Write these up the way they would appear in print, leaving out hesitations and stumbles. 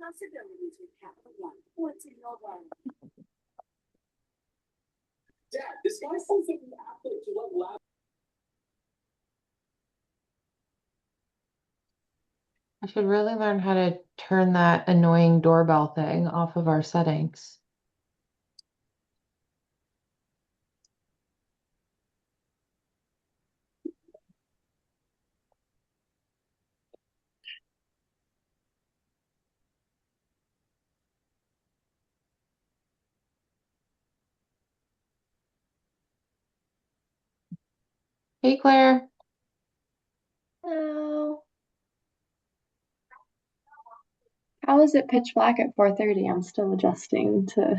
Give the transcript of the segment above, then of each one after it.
possibilities with Capital One. What's in your world? Dad, this guy says that the athlete to what lab. I should really learn how to turn that annoying doorbell thing off of our settings. Hey, Claire. Hello. How is it pitch black at 4:30? I'm still adjusting to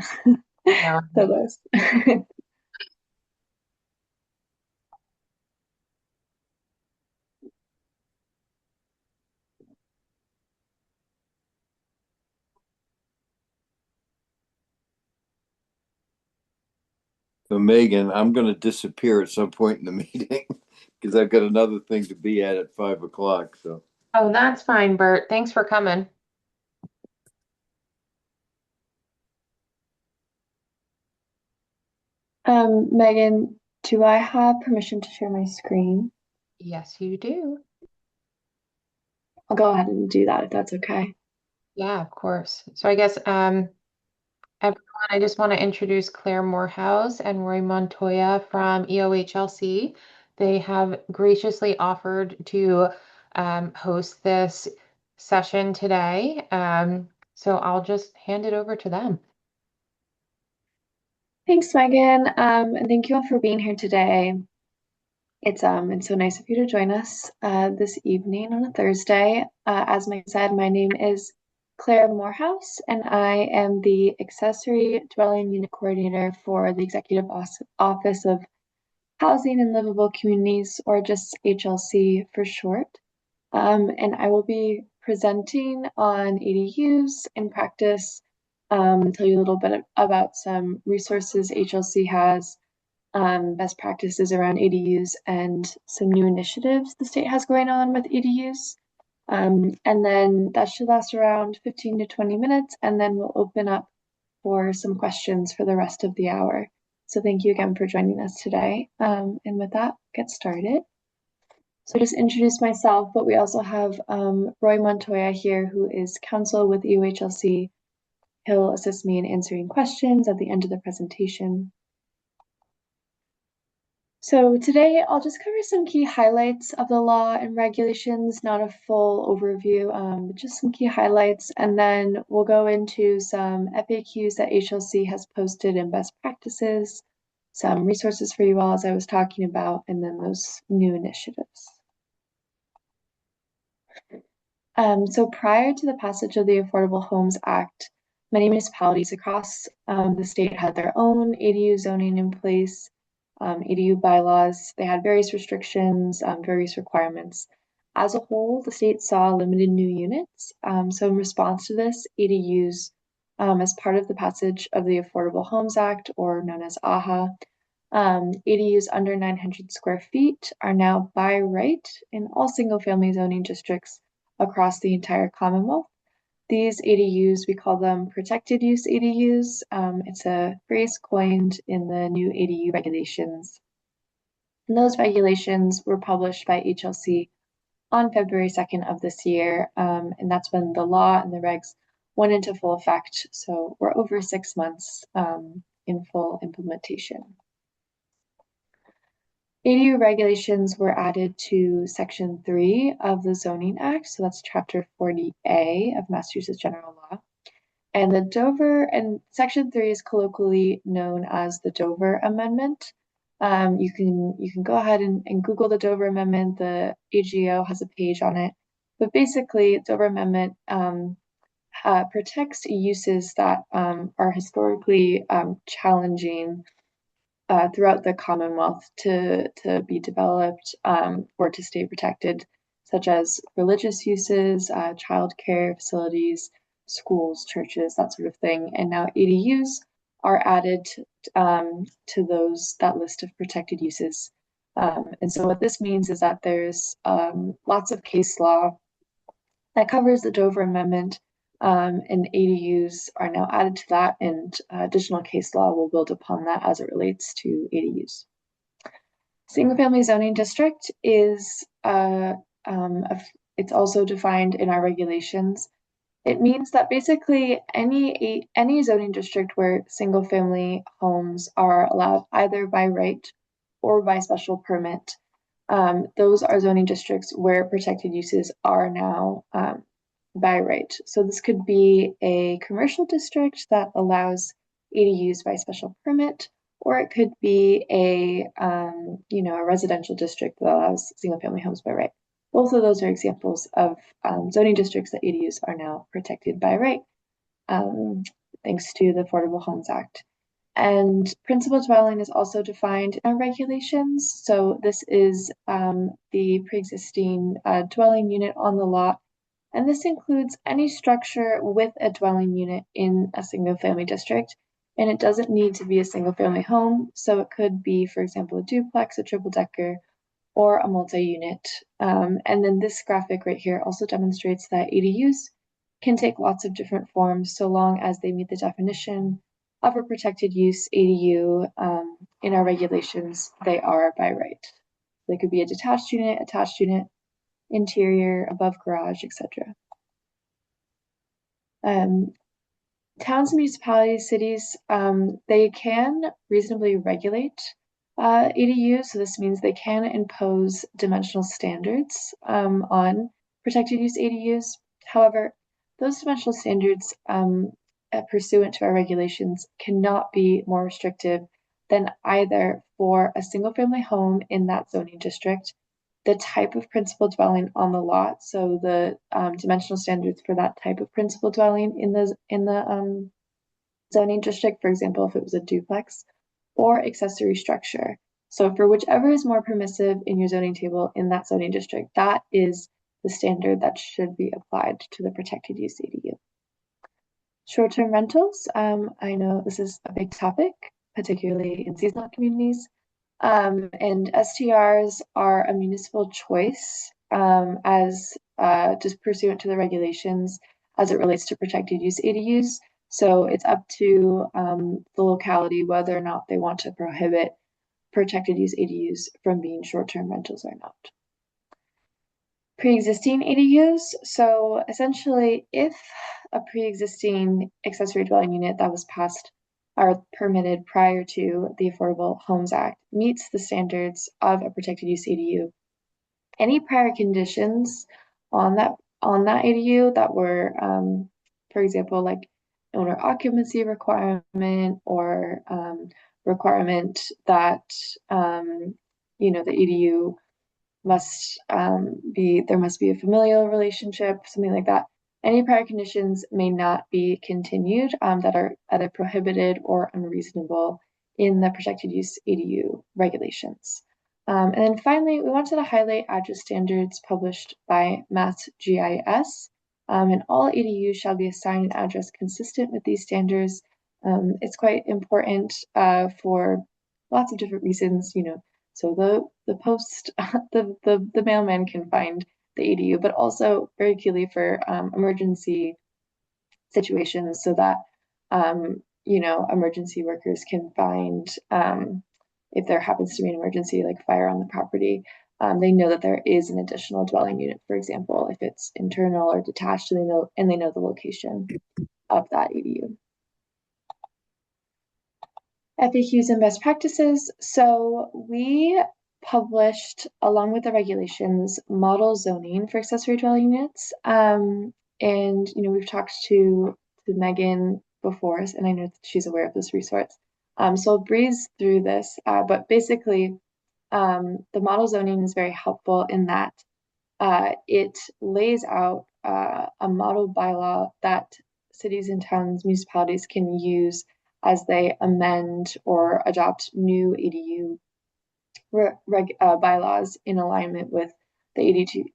Yeah. to this. So Megan, I'm going to disappear at some point in the meeting because I've got another thing to be at 5 o'clock. So, Oh, that's fine, Bert. Thanks for coming. Megan, do I have permission to share my screen? Yes, you do. I'll go ahead and do that if that's okay. Yeah, of course. So I guess everyone, I just want to introduce Claire Morehouse and Roy Montoya from EOHLC. They have graciously offered to host this session today. So I'll just hand it over to them. Thanks, Megan. And thank you all for being here today. It's so nice of you to join us this evening on a Thursday. As Megan said, my name is Claire Morehouse, and I am the Accessory Dwelling Unit Coordinator for the Executive Office of Housing and Livable Communities, or just HLC for short. And I will be presenting on ADUs in practice, tell you a little bit about some resources HLC has, best practices around ADUs, and some new initiatives the state has going on with ADUs. And then that should last around 15 to 20 minutes, and then we'll open up for some questions for the rest of the hour. So thank you again for joining us today. And with that, get started. So just introduce myself, but we also have Roy Montoya here, who is counsel with EOHLC. He'll assist me in answering questions at the end of the presentation. So today I'll just cover some key highlights of the law and regulations, not a full overview, but just some key highlights. And then we'll go into some FAQs that HLC has posted and best practices, some resources for you all as I was talking about, and then those new initiatives. So prior to the passage of the Affordable Homes Act, many municipalities across the state had their own ADU zoning in place, ADU bylaws. They had various restrictions, various requirements. As a whole, the state saw limited new units. So in response to this, ADUs, as part of the passage of the Affordable Homes Act, or known as AHA, ADUs under 900 square feet are now by right in all single-family zoning districts across the entire Commonwealth. These ADUs, we call them protected use ADUs. It's a phrase coined in the new ADU regulations. And those regulations were published by HLC on February 2nd of this year. And that's when the law and the regs went into full effect. So we're over 6 months in full implementation. ADU regulations were added to Section 3 of the Zoning Act, so that's Chapter 40A of Massachusetts General Law. And the Dover, and Section 3 is colloquially known as the Dover Amendment. You can go ahead and Google the Dover Amendment. The AGO has a page on it. But basically, Dover Amendment protects uses that are historically challenging throughout the Commonwealth to be developed or to stay protected, such as religious uses, childcare facilities, schools, churches, that sort of thing. And now ADUs are added to that list of protected uses. And so what this means is that there's lots of case law that covers the Dover Amendment, and ADUs are now added to that, and additional case law will build upon that as it relates to ADUs. Single-family zoning district is it's also defined in our regulations. It means that basically any zoning district where single-family homes are allowed either by right or by special permit, those are zoning districts where protected uses are now by right. So this could be a commercial district that allows ADUs by special permit, or it could be a a residential district that allows single-family homes by right. Both of those are examples of zoning districts that ADUs are now protected by right, thanks to the Affordable Homes Act. And principal dwelling is also defined in our regulations. So this is the pre-existing dwelling unit on the lot. And this includes any structure with a dwelling unit in a single-family district. And it doesn't need to be a single-family home. So it could be, for example, a duplex, a triple-decker, or a multi-unit. And then this graphic right here also demonstrates that ADUs can take lots of different forms so long as they meet the definition of a protected use ADU. In our regulations, they are by right. They could be a detached unit, interior, above garage, etc. Towns and municipalities, cities, they can reasonably regulate ADUs. So this means they can impose dimensional standards on protected use ADUs. However, those dimensional standards pursuant to our regulations cannot be more restrictive than either for a single-family home in that zoning district, the type of principal dwelling on the lot, so the dimensional standards for that type of principal dwelling in the zoning district, for example, if it was a duplex, or accessory structure. So for whichever is more permissive in your zoning table in that zoning district, that is the standard that should be applied to the protected use ADU. Short-term rentals, I know this is a big topic, particularly in seasonal communities. And STRs are a municipal choice as just pursuant to the regulations as it relates to protected use ADUs. So it's up to the locality whether or not they want to prohibit protected use ADUs from being short-term rentals or not. Pre-existing ADUs. So essentially, if a pre-existing accessory dwelling unit that was passed or permitted prior to the Affordable Homes Act meets the standards of a protected use ADU, any prior conditions on that ADU that were, for example, like owner occupancy requirement or requirement that the ADU must there must be a familial relationship, something like that. Any prior conditions may not be continued that are either prohibited or unreasonable in the protected use ADU regulations. And then finally, we wanted to highlight address standards published by MassGIS. And all ADUs shall be assigned an address consistent with these standards. It's quite important for lots of different reasons, so the post, the mailman can find the ADU, but also very keenly for emergency situations, so that emergency workers can find if there happens to be an emergency like fire on the property, they know that there is an additional dwelling unit, for example, if it's internal or detached, and they know the location of that ADU. FAQs and best practices. So we published, along with the regulations, model zoning for accessory dwelling units. And we've talked to Megan before, and I know that she's aware of this resource. So I'll breeze through this, but basically, the model zoning is very helpful in that it lays out a model bylaw that cities and towns, municipalities can use as they amend or adopt new ADU bylaws in alignment with the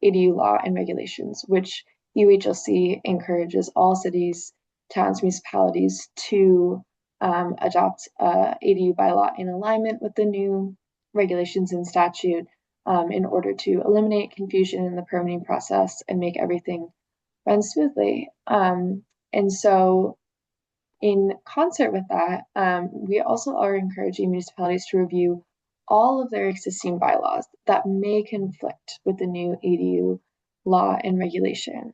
ADU law and regulations, which EOHLC encourages all cities, towns, municipalities to adopt ADU bylaw in alignment with the new regulations and statute in order to eliminate confusion in the permitting process and make everything run smoothly. And so in concert with that, we also are encouraging municipalities to review all of their existing bylaws that may conflict with the new ADU law and regulation.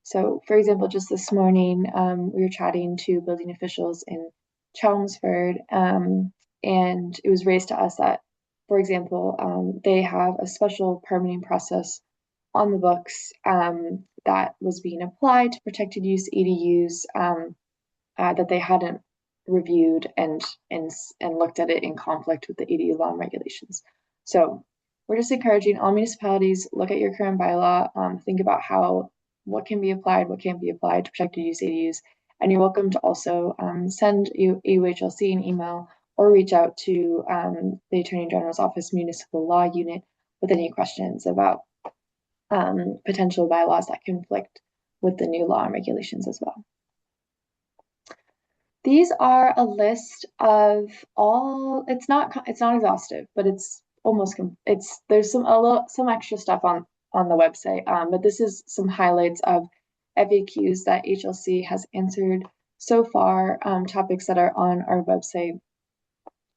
So, for example, just this morning, we were chatting to building officials in Chelmsford, and it was raised to us that, for example, they have a special permitting process on the books that was being applied to protected use ADUs that they hadn't reviewed and looked at it in conflict with the ADU law and regulations. So we're just encouraging all municipalities, look at your current bylaw, think about what can be applied, what can't be applied to protected use ADUs, and you're welcome to also send EOHLC an email or reach out to the Attorney General's Office Municipal Law Unit with any questions about potential bylaws that conflict with the new law and regulations as well. These are a list of all, it's not exhaustive, but it's almost, there's some extra stuff on the website, but this is some highlights of FAQs that HLC has answered so far, topics that are on our website.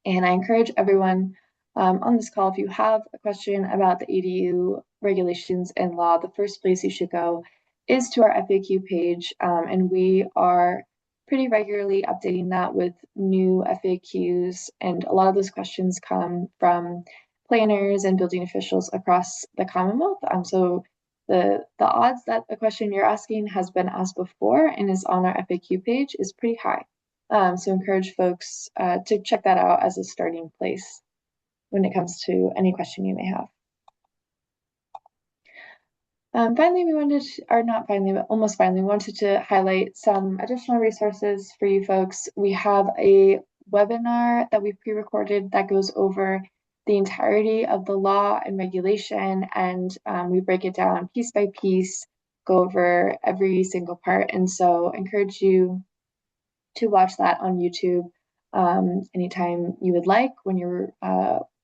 And I encourage everyone on this call, if you have a question about the ADU regulations and law, the first place you should go is to our FAQ page, and we are pretty regularly updating that with new FAQs, and a lot of those questions come from planners and building officials across the Commonwealth. So the odds that a question you're asking has been asked before and is on our FAQ page is pretty high. So encourage folks to check that out as a starting place when it comes to any question you may have. Finally, we wanted to, or not finally, but almost finally, we wanted to highlight some additional resources for you folks. We have a webinar that we pre-recorded that goes over the entirety of the law and regulation, and we break it down piece by piece, go over every single part. And so I encourage you to watch that on YouTube anytime you would like when you're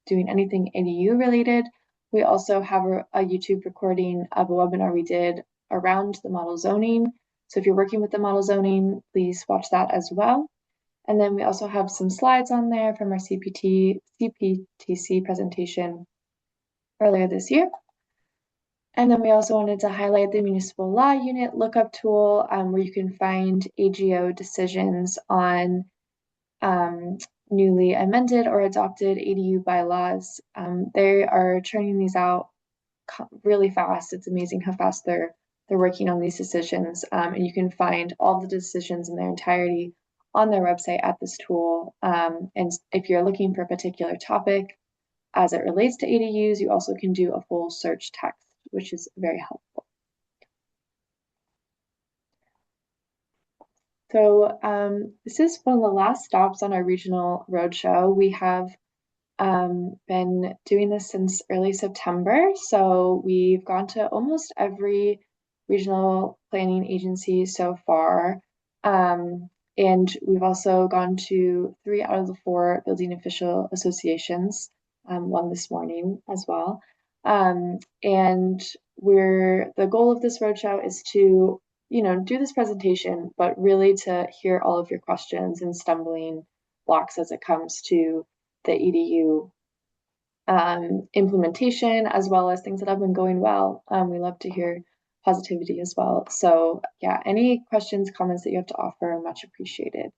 doing anything ADU related. We also have a YouTube recording of a webinar we did around the model zoning. So if you're working with the model zoning, please watch that as well. And then we also have some slides on there from our CPTC presentation earlier this year. And then we also wanted to highlight the Municipal Law Unit lookup tool, where you can find AGO decisions on newly amended or adopted ADU bylaws. They are churning these out really fast. It's amazing how fast they're working on these decisions, and you can find all the decisions in their entirety on their website at this tool. And if you're looking for a particular topic as it relates to ADUs, you also can do a full search text, which is very helpful. So this is one of the last stops on our regional roadshow. We have been doing this since early September. So we've gone to almost every regional planning agency so far. And we've also gone to 3 out of the 4 building official associations, one this morning as well. And the goal of this roadshow is to do this presentation, but really to hear all of your questions and stumbling blocks as it comes to the EDU implementation, as well as things that have been going well. We love to hear positivity as well. So yeah, any questions, comments that you have to offer are much appreciated.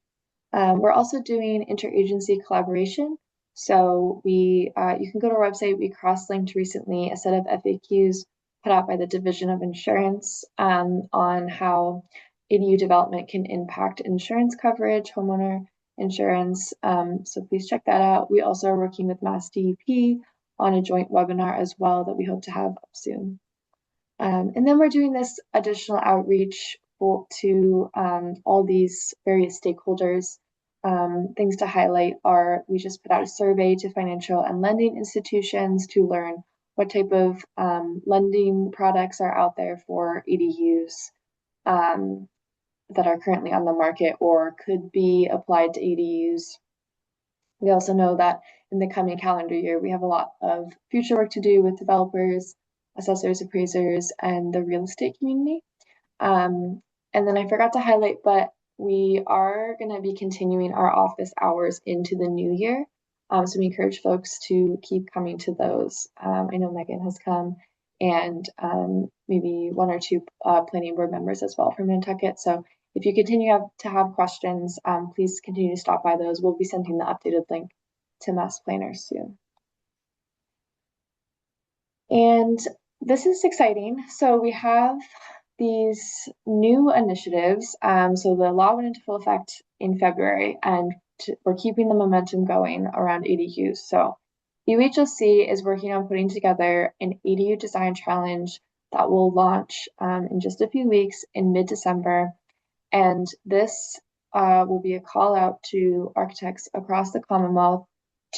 We're also doing interagency collaboration. So you can go to our website. We cross-linked recently a set of FAQs put out by the Division of Insurance on how ADU development can impact insurance coverage, homeowner insurance. So please check that out. We also are working with Mass DEP on a joint webinar as well that we hope to have up soon. And then we're doing this additional outreach to all these various stakeholders. Things to highlight are we just put out a survey to financial and lending institutions to learn what type of lending products are out there for ADUs that are currently on the market or could be applied to ADUs. We also know that in the coming calendar year, we have a lot of future work to do with developers, assessors, appraisers, and the real estate community. And then I forgot to highlight, but we are going to be continuing our office hours into the new year. So we encourage folks to keep coming to those. I know Megan has come, and maybe one or two planning board members as well from Nantucket. So if you continue to have questions, please continue to stop by those. We'll be sending the updated link to Mass Planners soon. And this is exciting. So we have these new initiatives. So the law went into full effect in February, and we're keeping the momentum going around ADUs. So EOHLC is working on putting together an ADU design challenge that will launch in just a few weeks in mid-December. And this will be a call out to architects across the Commonwealth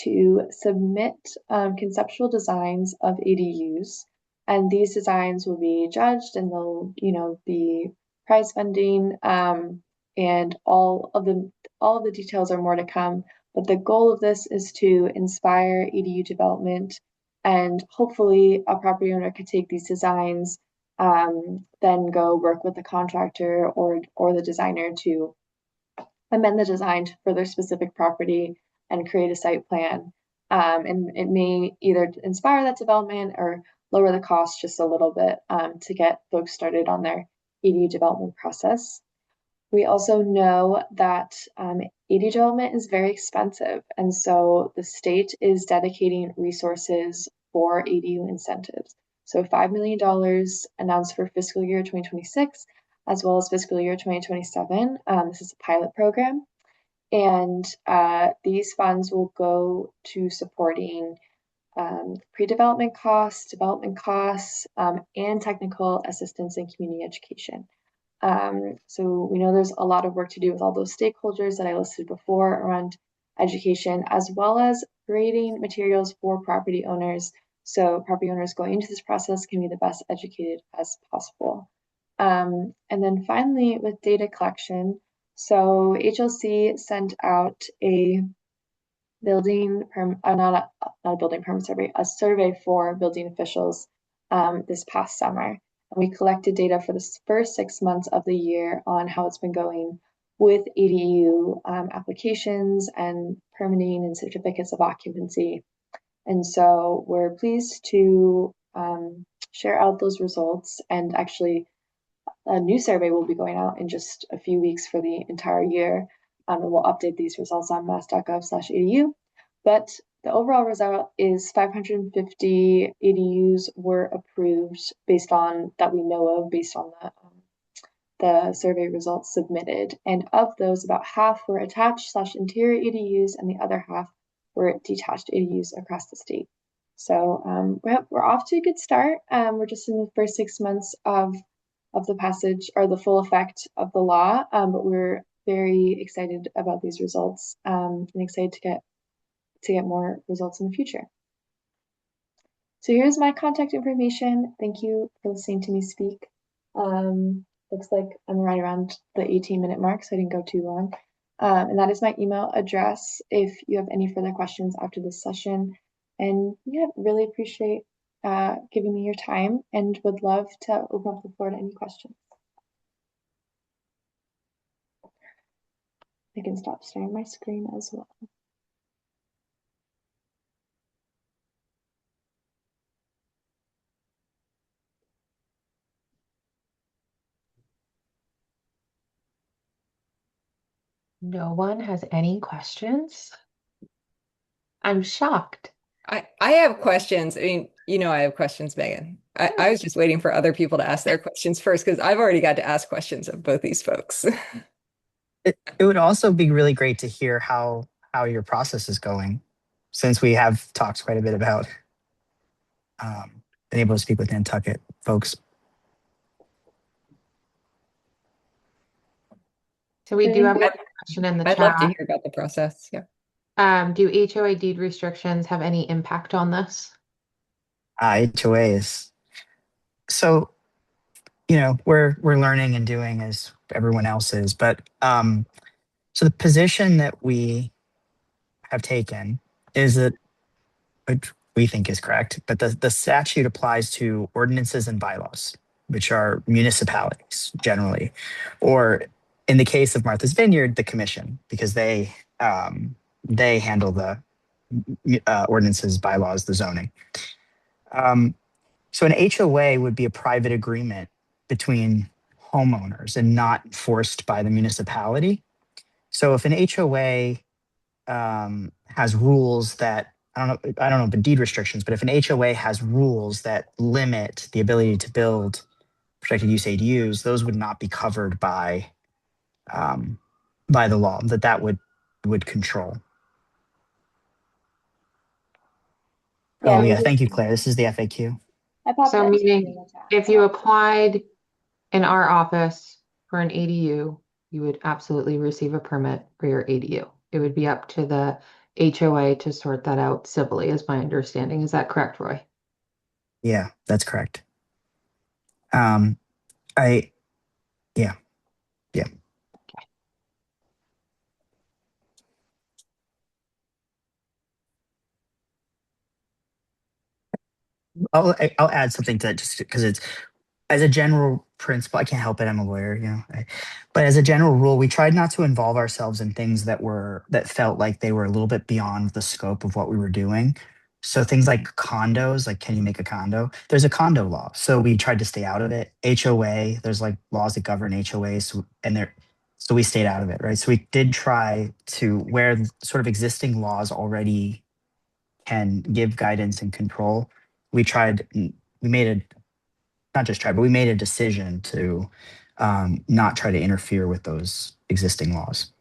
to submit conceptual designs of ADUs. And these designs will be judged, and they'll, be prize funding, and all of the details are more to come. But the goal of this is to inspire ADU development, and hopefully a property owner could take these designs, then go work with the contractor or the designer to amend the design for their specific property and create a site plan. And it may either inspire that development or lower the cost just a little bit to get folks started on their ADU development process. We also know that ADU development is very expensive, and so the state is dedicating resources for ADU incentives. So $5 million announced for fiscal year 2026, as well as fiscal year 2027. This is a pilot program, and these funds will go to supporting pre-development costs, development costs, and technical assistance in community education. So we know there's a lot of work to do with all those stakeholders that I listed before around education, as well as creating materials for property owners. So property owners going into this process can be the best educated as possible. And then finally, with data collection, so HLC sent out a not a building permit survey, a survey for building officials this past summer. And we collected data for the first 6 months of the year on how it's been going with ADU applications and permitting and certificates of occupancy. And so we're pleased to share out those results. And actually, a new survey will be going out in just a few weeks for the entire year. And we'll update these results on mass.gov/ADU. But the overall result is 550 ADUs were approved based on that we know of, based on the survey results submitted. And of those, about half were attached/interior ADUs, and the other half were detached ADUs across the state. So we're off to a good start. We're just in the first 6 months of the passage or the full effect of the law, but we're very excited about these results and excited to get more results in the future. So here's my contact information. Thank you for listening to me speak. Looks like I'm right around the 18-minute mark, so I didn't go too long. And that is my email address if you have any further questions after this session. And yeah, really appreciate giving me your time, and would love to open up the floor to any questions. I can stop sharing my screen as well. No one has any questions? I'm shocked. I have questions. I mean, I have questions, Megan. I was just waiting for other people to ask their questions first, because I've already got to ask questions of both these folks. It would also be really great to hear how your process is going, since we have talked quite a bit about being able to speak with Nantucket folks. So we do have one question in the I'd love to chat. hear about the process. Yeah. Do HOA deed restrictions have any impact on this? HOA is so, we're learning and doing as everyone else is, but so the position that we have taken is that, which we think is correct, but the statute applies to ordinances and bylaws. which are municipalities generally, or in the case of Martha's Vineyard, the commission, because they handle the ordinances, bylaws, the zoning. So an HOA would be a private agreement between homeowners and not enforced by the municipality. So if an HOA has rules that I don't know, but deed restrictions, but if an HOA has rules that limit the ability to build protected use ADUs, those would not be covered by the law that would control. Yeah, Oh yeah, thank you, Claire. This is the FAQ. I popped So that meaning if you applied in our office for an ADU, you would absolutely receive a permit for your ADU. It would be up to the HOA to sort that out civilly, is my understanding. Is that correct, Roy? Yeah, that's correct. I yeah. I'll add something to that just because it's as a general principle. I can't help it. I'm a lawyer, but as a general rule, we tried not to involve ourselves in things that felt like they were a little bit beyond the scope of what we were doing. So things like condos, like can you make a condo? There's a condo law, so we tried to stay out of it. HOA, there's like laws that govern HOAs, so we stayed out of it, right? So we did try to where sort of existing laws already can give guidance and control. We made a not just tried, but we made a decision to not try to interfere with those existing laws.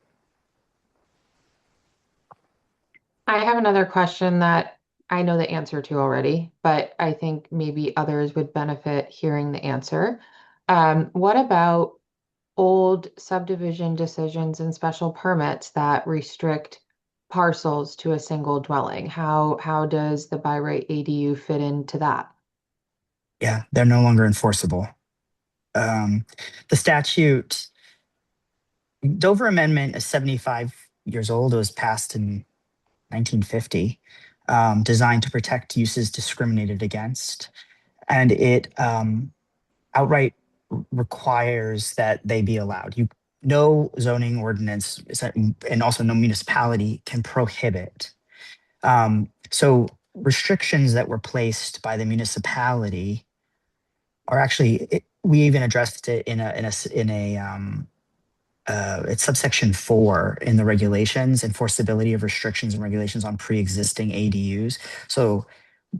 I have another question that I know the answer to already, but I think maybe others would benefit hearing the answer. What about old subdivision decisions and special permits that restrict parcels to a single dwelling? How does the by right ADU fit into that? Yeah, they're no longer enforceable. The statute, Dover Amendment is 75 years old. It was passed in 1950, designed to protect uses discriminated against. And it outright requires that they be allowed. No zoning ordinance and also no municipality can prohibit. So restrictions that were placed by the municipality are actually we even addressed it in a it's subsection 4 in the regulations, enforceability of restrictions and regulations on pre-existing ADUs. So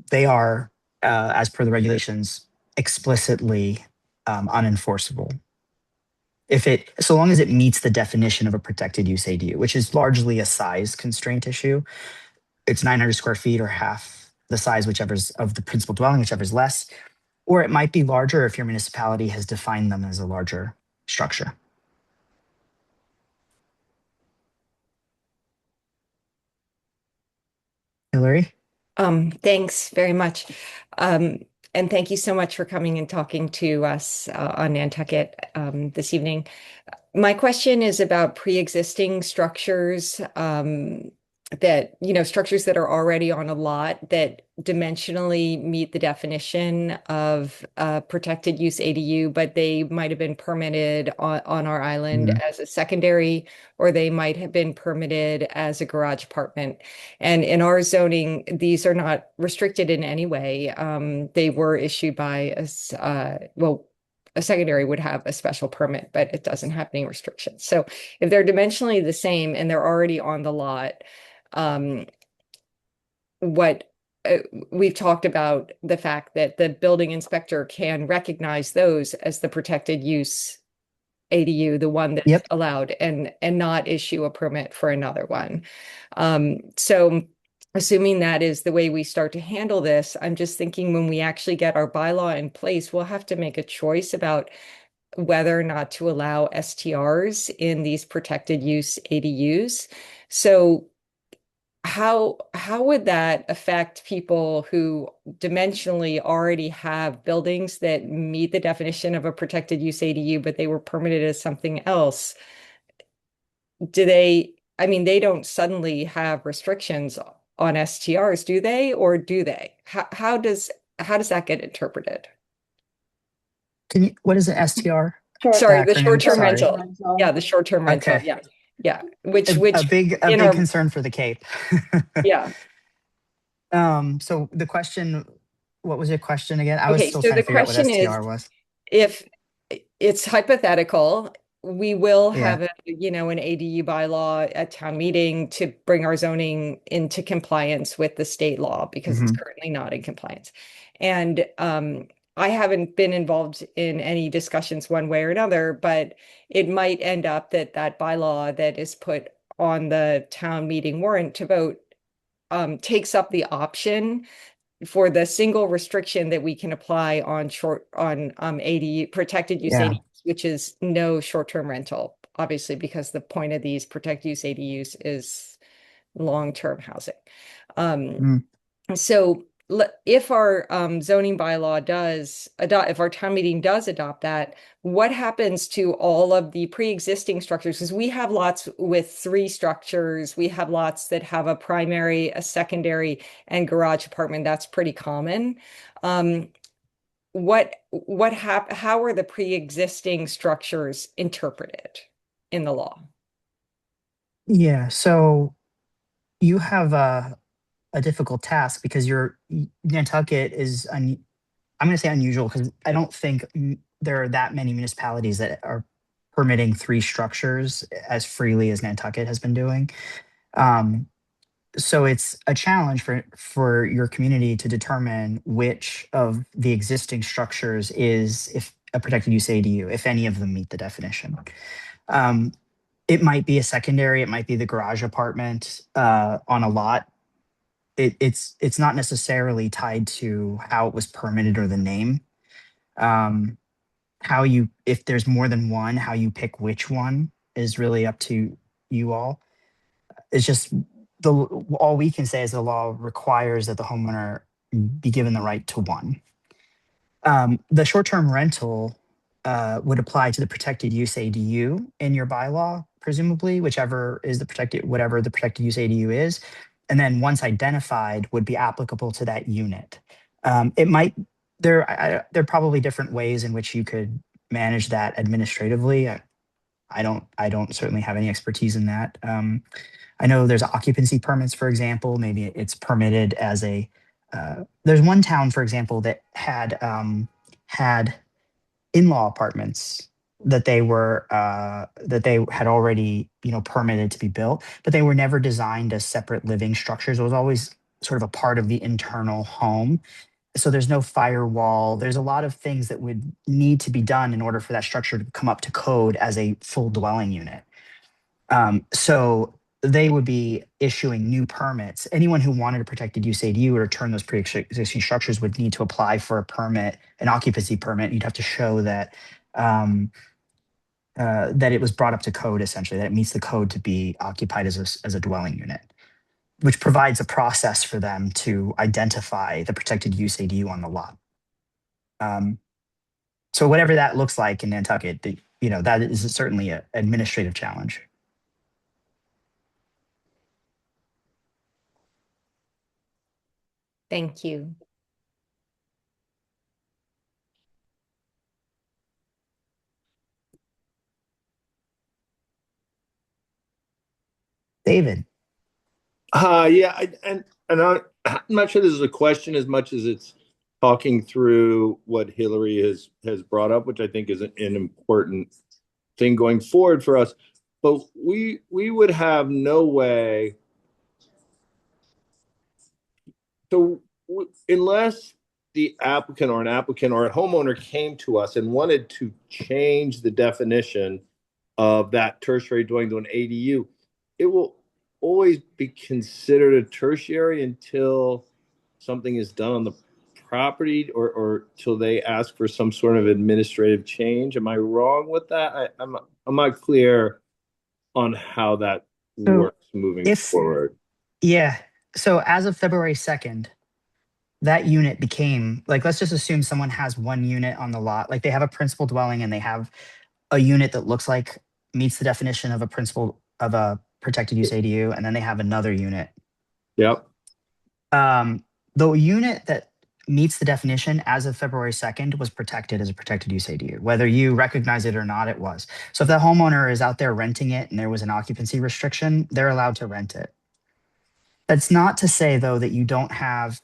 they are, as per the regulations, explicitly unenforceable. So long as it meets the definition of a protected use ADU, which is largely a size constraint issue. It's 900 square feet or half the size, whichever's of the principal dwelling, whichever's less, or it might be larger if your municipality has defined them as a larger structure. Hillary? Thanks very much. And thank you so much for coming and talking to us on Nantucket this evening. My question is about pre-existing structures structures that are already on a lot that dimensionally meet the definition of protected use ADU, but they might have been permitted on our island as a secondary, or they might have been permitted as a garage apartment. And in our zoning, these are not restricted in any way. They were issued by a secondary would have a special permit, but it doesn't have any restrictions. So if they're dimensionally the same and they're already on the lot, we've talked about the fact that the building inspector can recognize those as the protected use ADU, the one that's allowed, and not issue a permit for another one. So assuming that is the way we start to handle this, I'm just thinking when we actually get our bylaw in place, we'll have to make a choice about whether or not to allow STRs in these protected use ADUs. So how would that affect people who dimensionally already have buildings that meet the definition of a protected use ADU, but they were permitted as something else? They don't suddenly have restrictions on STRs, do they? Or do they? How does that get interpreted? What is it, STR? Sorry, the acronym? short-term Sorry. rental. Yeah, the short-term rental. Okay. Yeah. Yeah. Which A big in our, concern for the Cape. yeah. So the question, what was your question again? I was Okay, still so trying the to figure out what question is, STR was. if it's hypothetical, we will Yeah. have an ADU bylaw at town meeting to bring our zoning into compliance with the state law because it's currently not in compliance. And I haven't been involved in any discussions one way or another, but it might end up that bylaw that is put on the town meeting warrant to vote takes up the option for the single restriction that we can apply on ADU, protected use Yeah. ADUs, which is no short-term rental, obviously, because the point of these protected use ADUs is long-term housing. So if our zoning bylaw if our town meeting does adopt that, what happens to all of the pre-existing structures? Because we have lots with 3 structures. We have lots that have a primary, a secondary, and garage apartment. That's pretty common. How are the pre-existing structures interpreted in the law? Yeah. So you have a difficult task because Nantucket is, I'm going to say unusual because I don't think there are that many municipalities that are permitting 3 structures as freely as Nantucket has been doing. So it's a challenge for your community to determine which of the existing structures is if a protected use ADU, if any of them meet the definition. It might be a secondary, it might be the garage apartment on a lot. It's not necessarily tied to how it was permitted or the name. If there's more than one, how you pick which one is really up to you all. It's just all we can say is the law requires that the homeowner be given the right to one. The short-term rental would apply to the protected use ADU in your bylaw, presumably, whatever the protected use ADU is. And then once identified would be applicable to that unit. There are probably different ways in which you could manage that administratively. I don't certainly have any expertise in that. I know there's occupancy permits, for example. Maybe it's permitted as there's one town, for example, that had in-law apartments that they had already permitted to be built, but they were never designed as separate living structures. It was always sort of a part of the internal home. So there's no firewall. There's a lot of things that would need to be done in order for that structure to come up to code as a full dwelling unit. So they would be issuing new permits. Anyone who wanted a protected use ADU or turn those pre-existing structures would need to apply for a permit, an occupancy permit. You'd have to show that that it was brought up to code, essentially, that it meets the code to be occupied as a dwelling unit, which provides a process for them to identify the protected use ADU on the lot. So whatever that looks like in Nantucket, that is certainly an administrative challenge. Thank you. David. Yeah, I'm not sure this is a question as much as it's talking through what Hillary has brought up, which I think is an important thing going forward for us. But we would have no way. So unless the applicant or a homeowner came to us and wanted to change the definition of that tertiary dwelling to an ADU, it will always be considered a tertiary until something is done on the property or till they ask for some sort of administrative change. Am I wrong with that? I'm not clear on how that works moving forward. Yeah. So as of February 2nd, that unit became, let's just assume someone has one unit on the lot. Like they have a principal dwelling and they have a unit that looks like meets the definition of a protected use ADU, and then they have another unit. Yep. The unit that meets the definition as of February 2nd was protected as a protected use ADU. Whether you recognize it or not, it was. So if the homeowner is out there renting it and there was an occupancy restriction, they're allowed to rent it. That's not to say, though, that you don't have,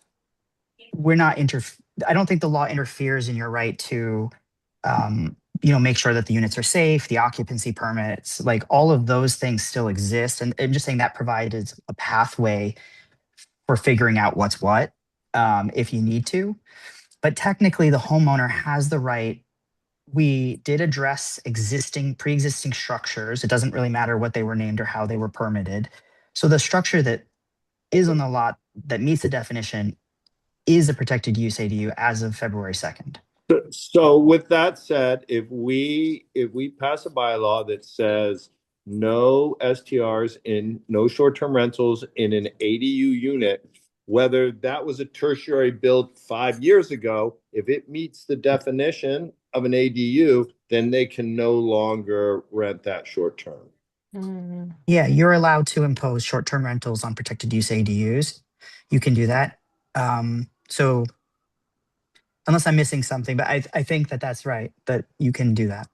I don't think the law interferes in your right to, make sure that the units are safe, the occupancy permits, like all of those things still exist. And I'm just saying that provides a pathway for figuring out what's what, if you need to. But technically, the homeowner has the right. We did address pre-existing structures. It doesn't really matter what they were named or how they were permitted. So the structure that is on the lot that meets the definition is a protected use ADU as of February 2nd. So with that said, if we pass a bylaw that says no STRs no short-term rentals in an ADU unit, whether that was a tertiary built 5 years ago, if it meets the definition of an ADU, then they can no longer rent that short term. Yeah, you're allowed to impose short-term rentals on protected use ADUs. You can do that. So unless I'm missing something, but I think that that's right, that you can do that.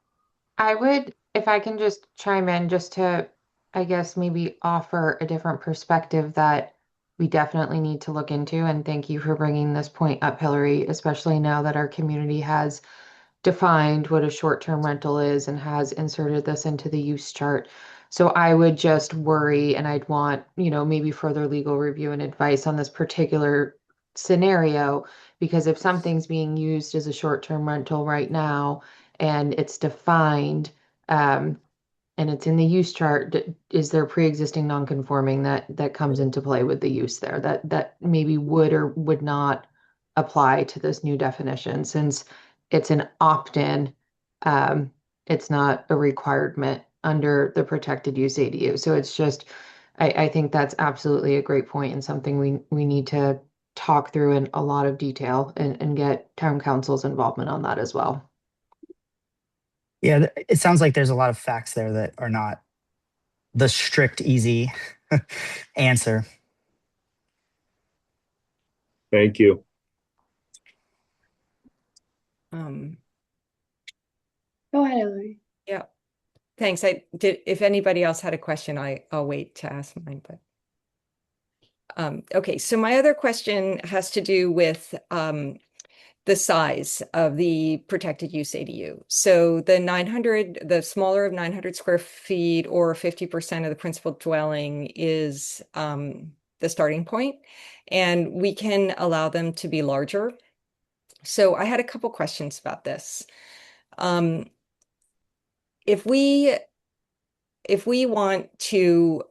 I would, if I can just chime in, just to, I guess, maybe offer a different perspective that we definitely need to look into. And thank you for bringing this point up, Hillary, especially now that our community has defined what a short-term rental is and has inserted this into the use chart. So I would just worry, and I'd want, maybe further legal review and advice on this particular scenario, because if something's being used as a short-term rental right now and it's defined, and it's in the use chart, is there pre-existing non-conforming that comes into play with the use there that maybe would or would not apply to this new definition? Since it's an opt-in, it's not a requirement under the protected use ADU. So it's just, I think that's absolutely a great point and something we need to talk through in a lot of detail and get town council's involvement on that as well. Yeah, it sounds like there's a lot of facts there that are not the strict, easy answer. Thank you. Go ahead, Hillary. Yeah, thanks. If anybody else had a question, I'll wait to ask mine, but. Okay, so my other question has to do with the size of the protected use ADU. So the smaller of 900 square feet or 50% of the principal dwelling is the starting point, and we can allow them to be larger. So I had a couple questions about this. If we want to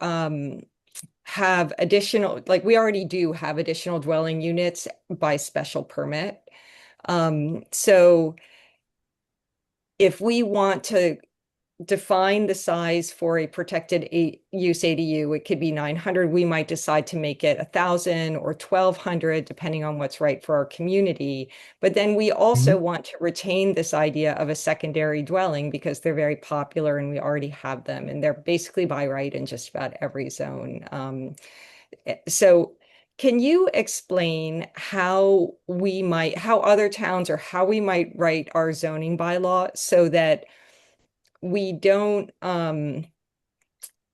have additional, like we already do have additional dwelling units by special permit. So if we want to define the size for a protected use ADU, it could be 900. We might decide to make it 1,000 or 1,200, depending on what's right for our community. But then we also want to retain this idea of a secondary dwelling because they're very popular and we already have them, and they're basically by right in just about every zone. So can you explain how other towns or how we might write our zoning bylaw so that we don't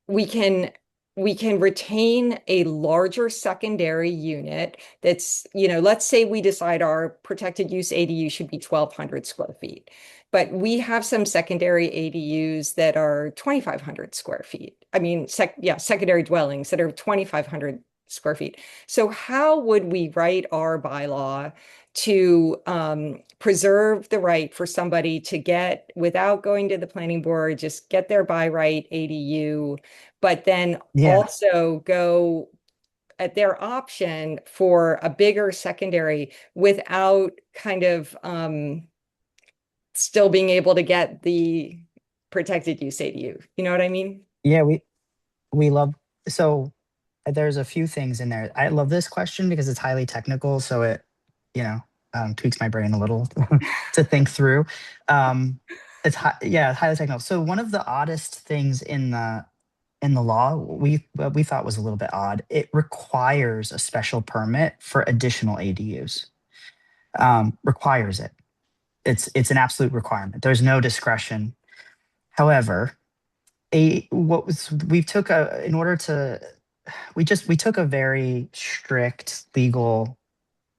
we can retain a larger secondary unit that's, let's say we decide our protected use ADU should be 1,200 square feet, but we have some secondary ADUs that are 2,500 square feet. I mean, secondary dwellings that are 2,500 square feet. So how would we write our bylaw to preserve the right for somebody to get, without going to the planning board, just get their by right ADU, but then also go at their option for a bigger secondary without kind of still being able to get the protected use ADU? You know what I mean? Yeah, we love, so there's a few things in there. I love this question because it's highly technical, so it, tweaks my brain a little to think through. It's highly technical. So one of the oddest things in the law we thought was a little bit odd. It requires a special permit for additional ADUs. requires it. It's an absolute requirement. There's no discretion. However, we took a very strict legal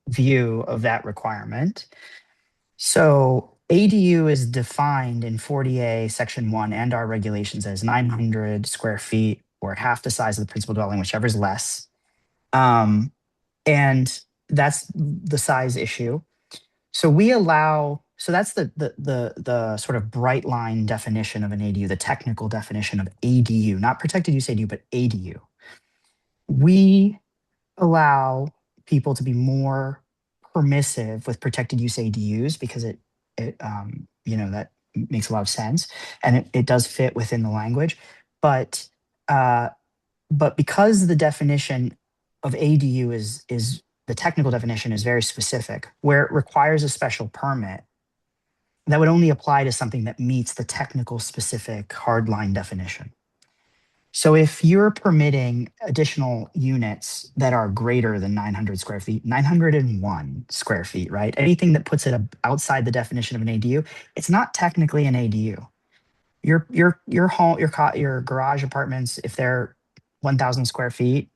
view of that requirement. So ADU is defined in 40A Section 1 and our regulations as 900 square feet or half the size of the principal dwelling, whichever is less. And that's the size issue. So that's the sort of bright line definition of an ADU, the technical definition of ADU, not protected use ADU, but ADU. We allow people to be more permissive with protected use ADUs because that makes a lot of sense and it does fit within the language. But because the definition of ADU is the technical definition is very specific, where it requires a special permit, that would only apply to something that meets the technical specific hardline definition. So if you're permitting additional units that are greater than 900 square feet, 901 square feet, right? Anything that puts it outside the definition of an ADU, it's not technically an ADU. Your home, your garage apartments, if they're 1,000 square feet,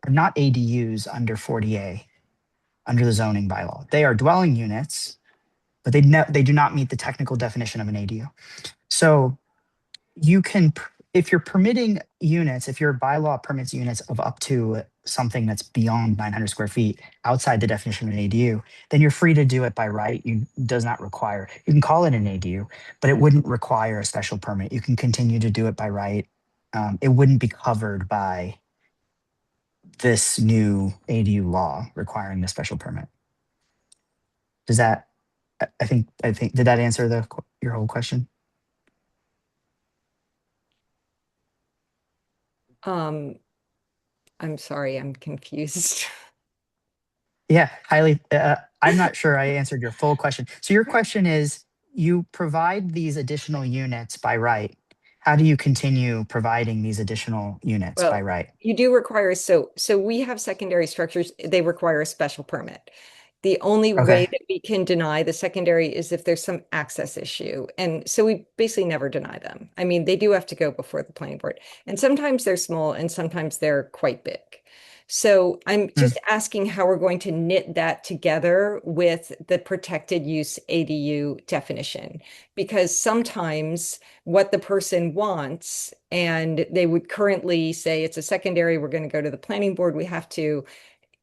are not ADUs under 40A, under the zoning bylaw. They are dwelling units, but they do not meet the technical definition of an ADU. So you can, if you're permitting units, if your bylaw permits units of up to something that's beyond 900 square feet outside the definition of an ADU, then you're free to do it by right. It does not require, you can call it an ADU, but it wouldn't require a special permit. You can continue to do it by right. It wouldn't be covered by this new ADU law requiring the special permit. Does that, I think, did that answer your whole question? I'm sorry, I'm confused. Yeah, highly. I'm not sure I answered your full question. So your question is, you provide these additional units by right. How do you continue providing these additional units by right? You do require, so we have secondary structures, they require a special permit. The only way that we can deny the secondary is if there's some access issue. And so we basically never deny them. I mean, they do have to go before the planning board. And sometimes they're small and sometimes they're quite big. So I'm just asking how we're going to knit that together with the protected use ADU definition, because sometimes what the person wants, and they would currently say it's a secondary, we're going to go to the planning board, we have to,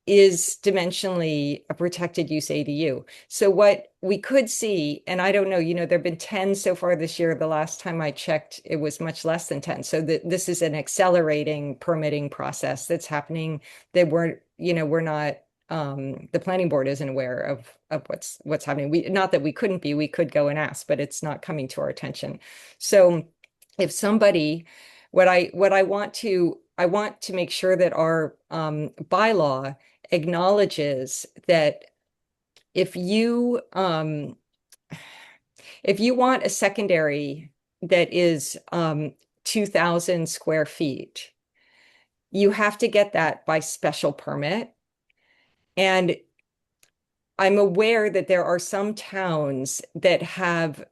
is dimensionally a protected use ADU. So what we could see, and I don't know, there have been 10 so far this year. The last time I checked, it was much less than 10. So this is an accelerating permitting process that's happening that we're not, the planning board isn't aware of what's happening. Not that we couldn't be, we could go and ask, but it's not coming to our attention. So if somebody, I want to make sure that our bylaw acknowledges that if you want a secondary that is 2,000 square feet, you have to get that by special permit. And I'm aware that there are some towns that have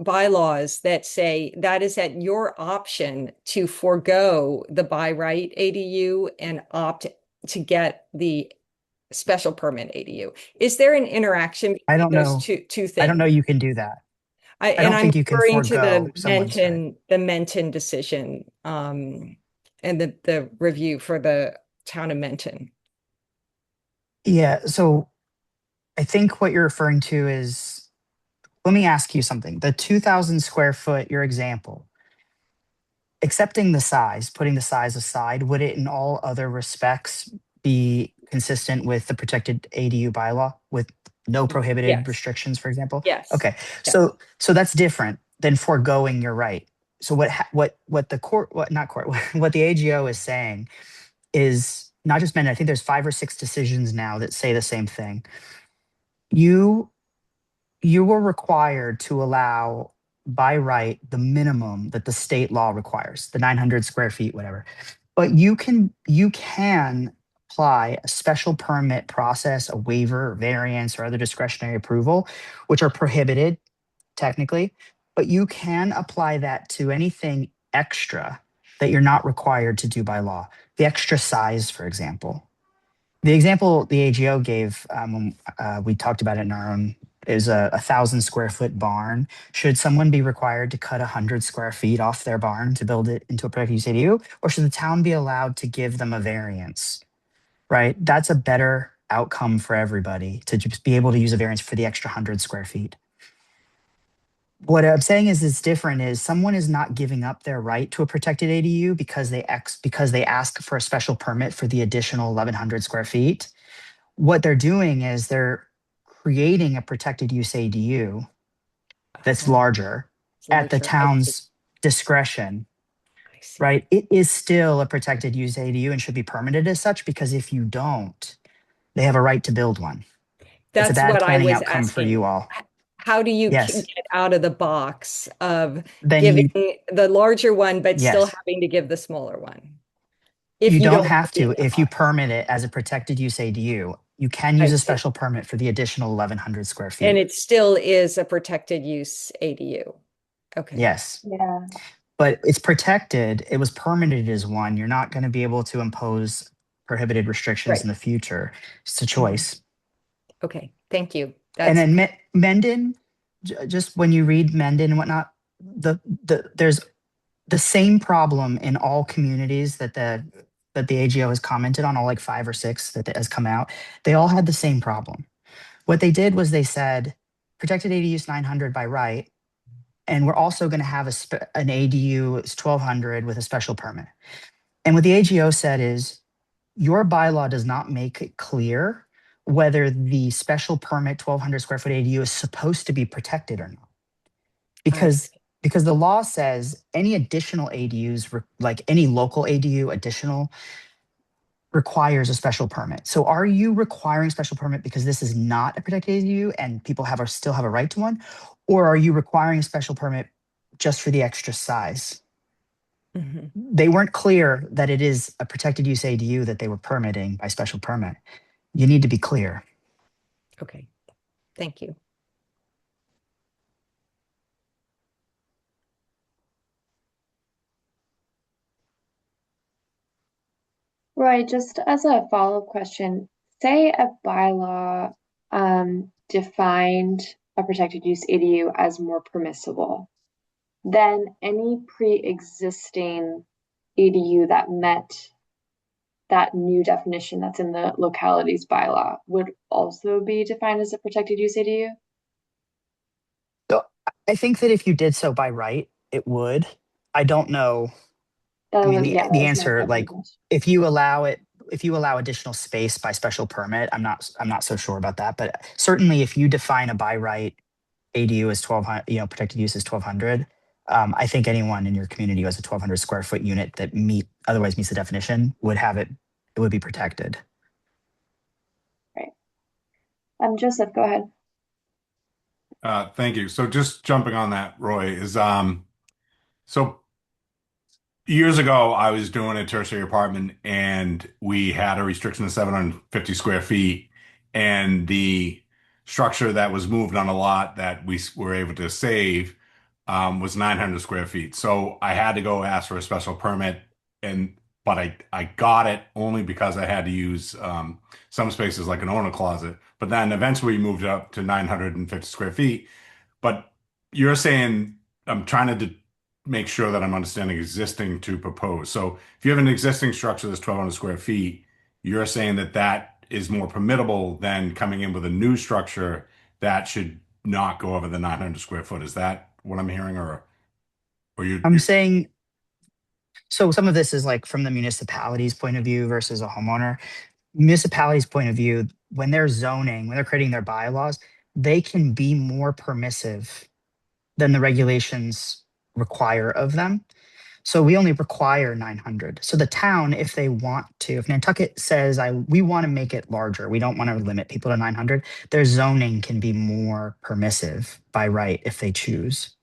bylaws that say that is at your option to forego the by right ADU and opt to get the special permit ADU. Is there an interaction between those two things? I don't know you can do that. I don't think you can forego someone's right. The Menton decision and the review for the town of Menton. Yeah, so I think what you're referring to is, let me ask you something. The 2,000 square foot, your example, accepting the size, putting the size aside, would it in all other respects be consistent with the protected ADU bylaw with no prohibited restrictions, for example? Yes. Okay. Yes. So that's different than foregoing your right. So what the what the AGO is saying is not just Menton. I think there's 5 or 6 decisions now that say the same thing. You were required to allow by right the minimum that the state law requires, the 900 square feet, whatever. But you can apply a special permit process, a waiver, variance, or other discretionary approval, which are prohibited technically, but you can apply that to anything extra that you're not required to do by law. The extra size, for example. The example the AGO gave when we talked about it in our own is a 1,000 square foot barn. Should someone be required to cut 100 square feet off their barn to build it into a protected use ADU, or should the town be allowed to give them a variance? Right, that's a better outcome for everybody to just be able to use a variance for the extra 100 square feet. What I'm saying is different is someone is not giving up their right to a protected ADU because they ask for a special permit for the additional 1,100 square feet. What they're doing is they're creating a protected use ADU that's larger at the Larger. town's discretion, I see. right? It is still a protected use ADU and should be permitted as such, because if you don't, they have a right to build one. It's a That's bad what I planning was outcome for asking. you all. How do you Yes. get out of the box of Then giving you, the larger one, but still yes. having to give the smaller one? If You you don't have be in to that if you box. permit it as a protected use ADU. You can I use a see. special permit for the additional 1,100 square And feet. it still is a protected use ADU. Okay. Yes, Yeah. but it's protected. It was permitted as one. You're not going to be able to impose prohibited restrictions Right. in the future. It's a choice. Okay. Thank you. And That's then Mendon, just when you read Mendon and whatnot, there's the same problem in all communities that the AGO has commented on, all like 5 or 6 that has come out. They all had the same problem. What they did was they said protected ADU is 900 by right, and we're also going to have an ADU is 1,200 with a special permit. And what the AGO said is your bylaw does not make it clear whether the special permit 1,200 square foot ADU is supposed to be protected or not, because the law says any additional ADUs, like any local ADU additional, requires a special permit. So are you requiring a special permit because this is not a protected ADU and people still have a right to one? Or are you requiring a special permit just for the extra size? They weren't clear that it is a protected use ADU that they were permitting by special permit. You need to be clear. okay. Thank you. Roy, just as a follow-up question, say a bylaw defined a protected use ADU as more permissible, then any pre-existing ADU that met that new definition that's in the localities bylaw would also be defined as a protected use ADU? So I think that if you did so by right, it would. I don't know. I mean, Yeah, the that was my answer, second like, question. if you allow additional space by special permit, I'm not so sure about that. But certainly, if you define a by right ADU as 1,200, protected use as 1,200, I think anyone in your community who has a 1,200 square foot unit that otherwise meets the definition would have it. It would be protected. Right. Joseph, go ahead. Thank you. So just jumping on that, Roy, is so years ago I was doing a tertiary apartment and we had a restriction of 750 square feet, and the structure that was moved on a lot that we were able to save was 900 square feet. So I had to go ask for a special permit, but I got it only because I had to use some spaces like an owner closet. But then eventually we moved up to 950 square feet. But you're saying, I'm trying to make sure that I'm understanding existing to propose. So if you have an existing structure that's 1,200 square feet, you're saying that that is more permittable than coming in with a new structure that should not go over the 900 square foot. Is that what I'm hearing, or I'm saying, so some of this is like from the municipality's point of view versus a homeowner. Municipality's point of view, when they're creating their bylaws, they can be more permissive than the regulations require of them. So we only require 900. So the town, if they want to, if Nantucket says, we want to make it larger, we don't want to limit people to 900, their zoning can be more permissive by right if they choose.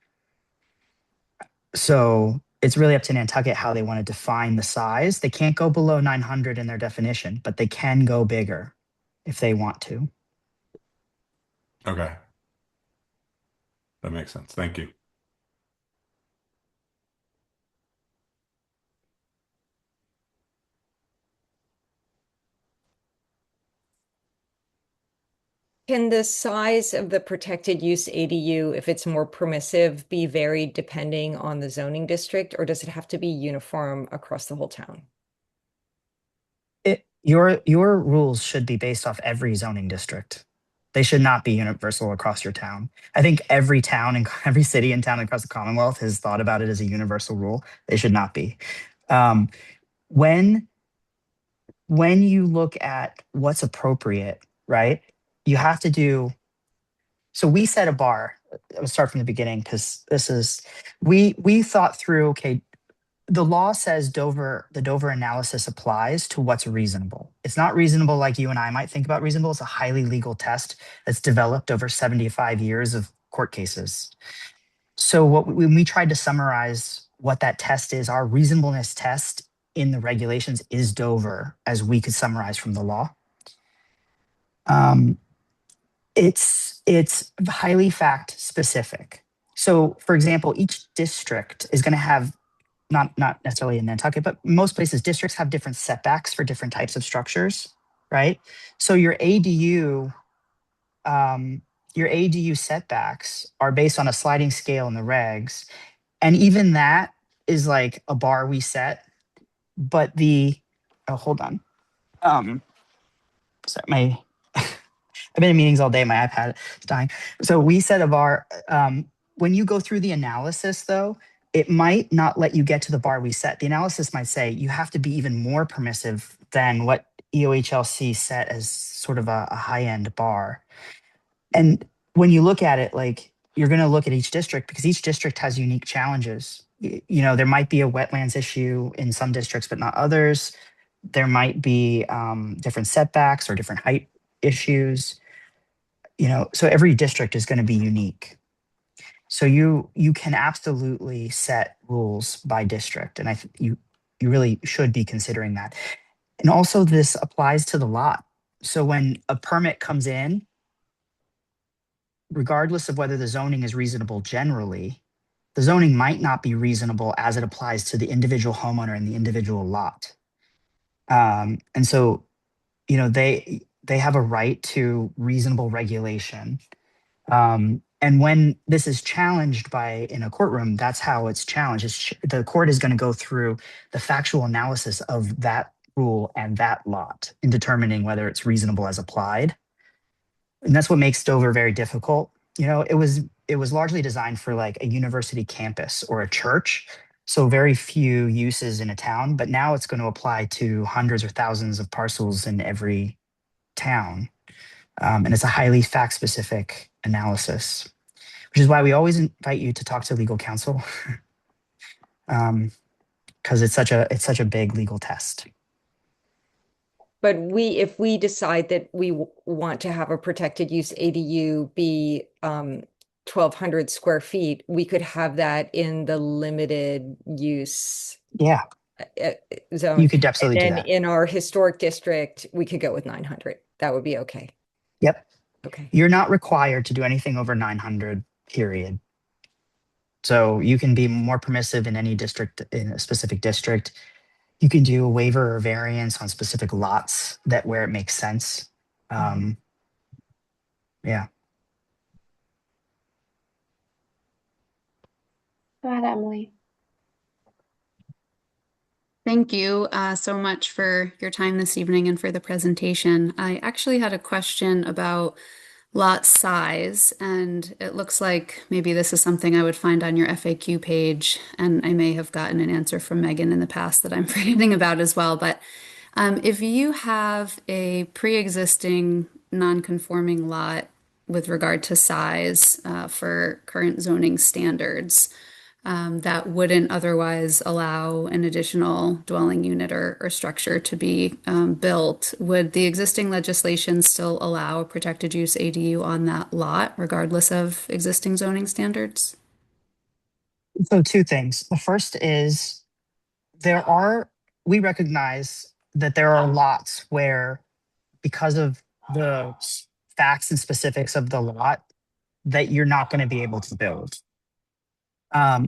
So it's really up to Nantucket how they want to define the size. They can't go below 900 in their definition, but they can go bigger if they want to. Okay. That makes sense. Thank you. Can the size of the protected use ADU, if it's more permissive, be varied depending on the zoning district, or does it have to be uniform across the whole town? Your rules should be based off every zoning district. They should not be universal across your town. I think every town and every city and town across the Commonwealth has thought about it as a universal rule. They should not be. When you look at what's appropriate, right? You have to do. So we set a bar. I'll start from the beginning because we thought through. Okay, the law says the Dover analysis applies to what's reasonable. It's not reasonable like you and I might think about reasonable. It's a highly legal test that's developed over 75 years of court cases. So when we tried to summarize what that test is, our reasonableness test in the regulations is Dover, as we could summarize from the law. It's highly fact specific. So, for example, each district is going to have not necessarily in Nantucket, but most places, districts have different setbacks for different types of structures, right? So your ADU setbacks are based on a sliding scale in the regs, and even that is like a bar we set. But hold on, sorry, I've been in meetings all day. My iPad is dying. So we set a bar. When you go through the analysis, though, it might not let you get to the bar we set. The analysis might say you have to be even more permissive than what EOHLC set as sort of a high-end bar. And when you look at it, like you're going to look at each district because each district has unique challenges. You know, there might be a wetlands issue in some districts, but not others. There might be different setbacks or different height issues. You know, so every district is going to be unique. So you can absolutely set rules by district, and you really should be considering that. And also, this applies to the lot. So when a permit comes in, regardless of whether the zoning is reasonable generally, the zoning might not be reasonable as it applies to the individual homeowner and the individual lot. And so, you know, they have a right to reasonable regulation. And when this is challenged in a courtroom, that's how it's challenged. The court is going to go through the factual analysis of that rule and that lot in determining whether it's reasonable as applied. And that's what makes Dover very difficult. You know, it was largely designed for like a university campus or a church. So very few uses in a town, but now it's going to apply to hundreds or thousands of parcels in every town. And it's a highly fact-specific analysis, which is why we always invite you to talk to legal counsel, because it's such a big legal test. But if we decide that we want to have a protected use ADU be 1,200 square feet, we could have that in the limited use zone. You could absolutely do that. In our historic district, we could go with 900. That would be okay. Yep. Okay. You're not required to do anything over 900, period. So you can be more permissive in any district, in a specific district. You can do a waiver or variance on specific lots where it makes sense. Yeah. Go ahead, Emily. Thank you so much for your time this evening and for the presentation. I actually had a question about lot size, and it looks like maybe this is something I would find on your FAQ page, and I may have gotten an answer from Megan in the past that I'm forgetting about as well. But if you have a pre-existing non-conforming lot with regard to size for current zoning standards, that wouldn't otherwise allow an additional dwelling unit or structure to be built, would the existing legislation still allow a protected use ADU on that lot, regardless of existing zoning standards? So two things. The first is we recognize that there are lots where, because of the facts and specifics of the lot, that you're not going to be able to build.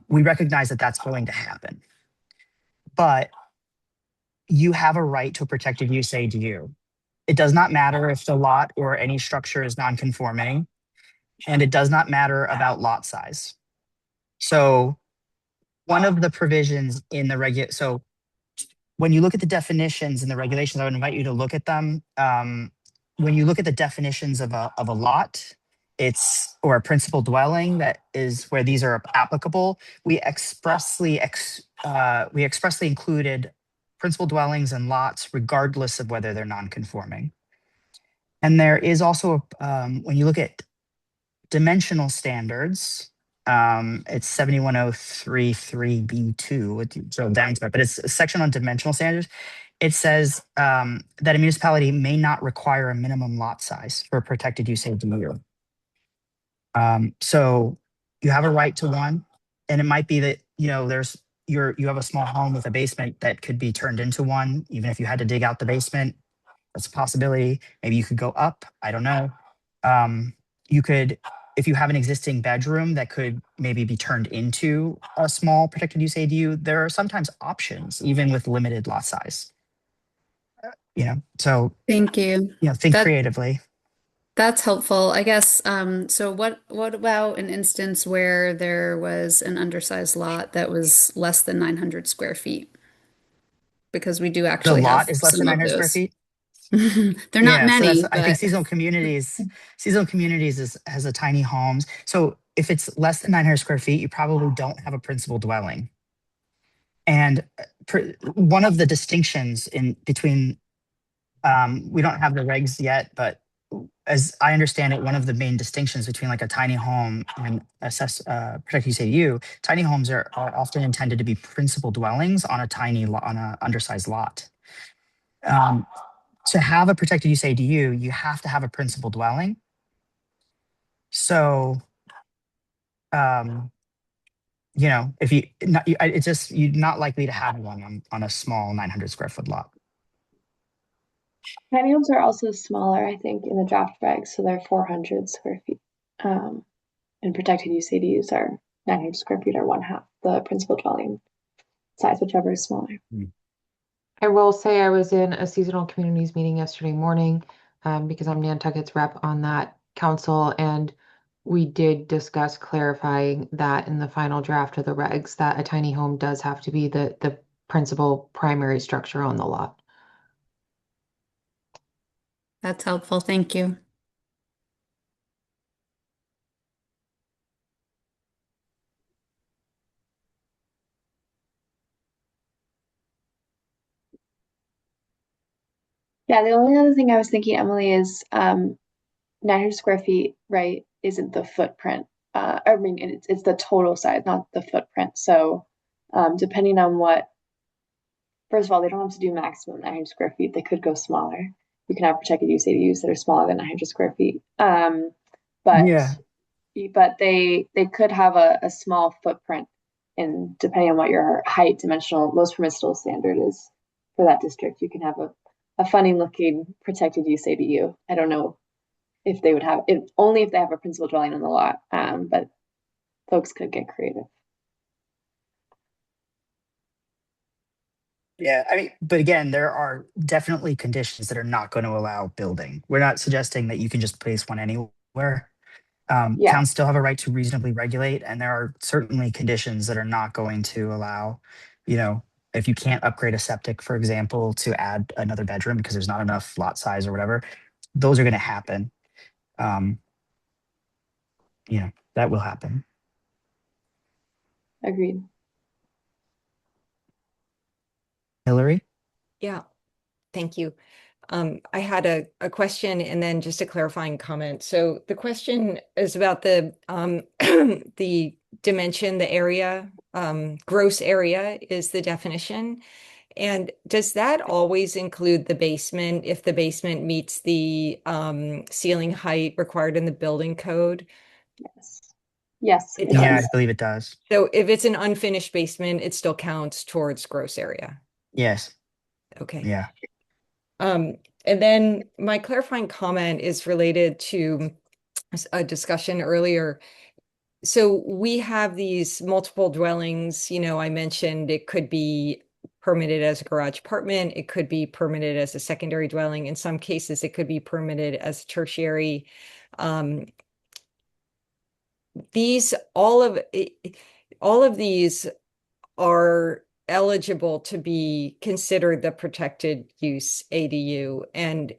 We recognize that that's going to happen, but you have a right to a protected use ADU. It does not matter if the lot or any structure is non-conforming, and it does not matter about lot size. So one of the provisions in the so when you look at the definitions and the regulations, I would invite you to look at them. When you look at the definitions of a lot, or a principal dwelling, that is where these are applicable. We expressly included principal dwellings and lots, regardless of whether they're non-conforming. And there is also, when you look at dimensional standards, it's 71033B2, so down to it, but it's a section on dimensional standards. It says that a municipality may not require a minimum lot size for a protected use ADU. So you have a right to one, and it might be that you have a small home with a basement that could be turned into one, even if you had to dig out the basement. That's a possibility. Maybe you could go up. I don't know. You could, if you have an existing bedroom that could maybe be turned into a small protected use ADU, there are sometimes options, even with limited lot size. So Thank you. think creatively. That's helpful. I guess, so what about an instance where there was an undersized lot that was less than 900 square feet? Because we do actually The lot have is less than some of 900 square those. feet. They're not So many, I think but seasonal communities has a tiny homes. So if it's less than 900 square feet, you probably don't have a principal dwelling. And one of the distinctions between, we don't have the regs yet, but as I understand it, one of the main distinctions between like a tiny home and protected use ADU, tiny homes are often intended to be principal dwellings on a undersized lot. To have a protected use ADU, you have to have a principal dwelling. So, if you're not likely to have one on a small 900 square foot lot. Tiny homes are also smaller, I think, in the draft regs, so they're 400 square feet. And protected use ADUs are 900 square feet or one half the principal dwelling size, whichever is smaller. I will say I was in a seasonal communities meeting yesterday morning because I'm Nantucket's rep on that council, and we did discuss clarifying that in the final draft of the regs that a tiny home does have to be the principal primary structure on the lot. that's helpful. Thank you. Yeah, the only other thing I was thinking, Emily, is 900 square feet, right, isn't the footprint. I mean, it's the total size, not the footprint. So depending on first of all, they don't have to do maximum 900 square feet. They could go smaller. You can have protected use ADUs that are smaller than 900 square feet. But they could have a small footprint, and depending on what your height dimensional most permissible standard is for that district, you can have a funny looking protected use ADU. I don't know if they would have it, only if they have a principal dwelling on the lot, but folks could get creative. Yeah, I mean, but again, there are definitely conditions that are not going to allow building. We're not suggesting that you can just place one anywhere. Towns still have a right to reasonably regulate, and there are certainly conditions that are not going to allow, if you can't upgrade a septic, for example, to add another bedroom because there's not enough lot size or whatever, those are going to happen. That will happen. Agreed. Hillary? Yeah, thank you. I had a question and then just a clarifying comment. So the question is about the the dimension, the area, gross area is the definition. And does that always include the basement if the basement meets the ceiling height required in the building code? Yes. Yes, It it Yeah, I does. believe it does. So if it's an unfinished basement, it still counts towards gross area. Yes. Okay. Yeah. And then my clarifying comment is related to a discussion earlier. So we have these multiple dwellings, I mentioned it could be permitted as a garage apartment, it could be permitted as a secondary dwelling. In some cases, it could be permitted as tertiary. These all of these are eligible to be considered the protected use ADU. And